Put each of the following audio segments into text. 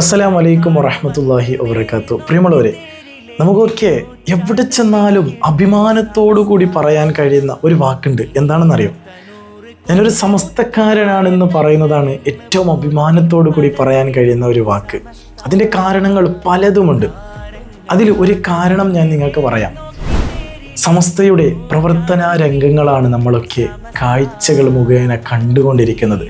അസ്സലാമു അലൈക്കും വറഹ്മത്തുള്ളാഹി വബറകാതുഹു. പ്രിയമുള്ളവരെ, നമുക്കൊക്കെ എവിടെ ചെന്നാലും അഭിമാനത്തോടു കൂടി പറയാൻ കഴിയുന്ന ഒരു വാക്കുണ്ട്. എന്താണെന്നറിയോ? ഞാനൊരു സമസ്തക്കാരനാണെന്ന് പറയുന്നതാണ് ഏറ്റവും അഭിമാനത്തോടു കൂടി പറയാൻ കഴിയുന്ന ഒരു വാക്ക്. അതിൻ്റെ കാരണങ്ങൾ പലതുമുണ്ട്. അതിൽ ഒരു കാരണം ഞാൻ നിങ്ങൾക്ക് പറയാം. സമസ്തയുടെ പ്രവർത്തന രംഗങ്ങളാണ് നമ്മളൊക്കെ കാഴ്ചകൾ മുഖേന കണ്ടുകൊണ്ടിരിക്കുന്നത്.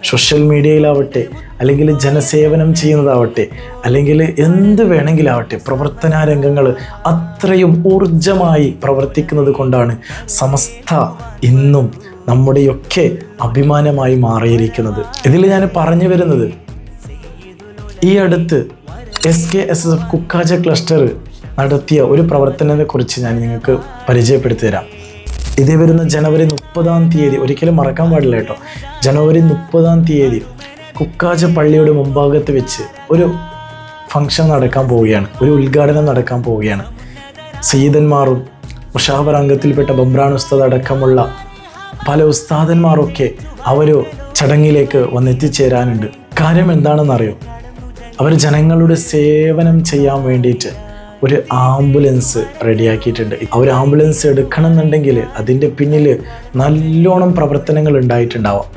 സോഷ്യൽ മീഡിയയിലാവട്ടെ, അല്ലെങ്കിൽ ജനസേവനം ചെയ്യുന്നതാവട്ടെ, അല്ലെങ്കിൽ എന്ത് വേണമെങ്കിലാവട്ടെ, പ്രവർത്തന രംഗങ്ങൾ അത്രയും ഊർജമായി പ്രവർത്തിക്കുന്നത് കൊണ്ടാണ് സമസ്ത ഇന്നും നമ്മുടെയൊക്കെ അഭിമാനമായി മാറിയിരിക്കുന്നത്. ഇതിൽ ഞാൻ പറഞ്ഞു വരുന്നത്, ഈ അടുത്ത് SKSSF കുക്കാജ ക്ലസ്റ്റർ നടത്തിയ ഒരു പ്രവർത്തനത്തെക്കുറിച്ച് ഞാൻ നിങ്ങൾക്ക് പരിചയപ്പെടുത്തി തരാം. ഇതേ വരുന്ന ജനുവരി 30 ഒരിക്കലും മറക്കാൻ പാടില്ല കേട്ടോ. ജനുവരി 30 കുക്കാജ പള്ളിയുടെ മുമ്പാകത്ത് വെച്ച് ഒരു ഫംഗ്ഷൻ നടക്കാൻ പോവുകയാണ്, ഒരു ഉദ്ഘാടനം നടക്കാൻ പോവുകയാണ്. സയ്യിദന്മാരും മുഷാവർ അംഗത്തിൽപ്പെട്ട ബംബ്രാൻ ഉസ്താദ് അടക്കമുള്ള പല ഉസ്താദന്മാരൊക്കെ ചടങ്ങിലേക്ക് വന്നെത്തിച്ചേരാനുണ്ട്. കാര്യം എന്താണെന്നറിയോ? അവർ ജനങ്ങളുടെ സേവനം ചെയ്യാൻ വേണ്ടിയിട്ട് ഒരു ആംബുലൻസ് റെഡിയാക്കിയിട്ടുണ്ട്. ഒരു ആംബുലൻസ് എടുക്കണമെന്നുണ്ടെങ്കിൽ അതിൻ്റെ പിന്നിൽ നല്ലോണം പ്രവർത്തനങ്ങൾ ഉണ്ടായിട്ടുണ്ടാവാം.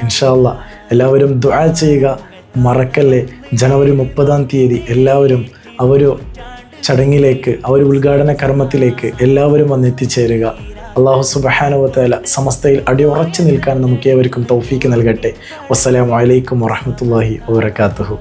ഇൻഷാ അല്ലാഹ് എല്ലാവരും ദുആ ചെയ്യുക, മറക്കല്ലേ. ജനുവരി 30 എല്ലാവരും ചടങ്ങിലേക്ക്, ഉദ്ഘാടന കർമ്മത്തിലേക്ക് എല്ലാവരും വന്നെത്തിച്ചേരുക. അല്ലാഹു സുബ്ഹാനഹു വ തആല സമസ്തയിൽ അടിയുറച്ചു നിൽക്കാൻ നമുക്ക് ഏവർക്കും തൗഫീക്ക് നൽകട്ടെ. വസ്സലാമു അലൈക്കും വറഹ്മത്തുള്ളാഹി വബറകാതുഹു.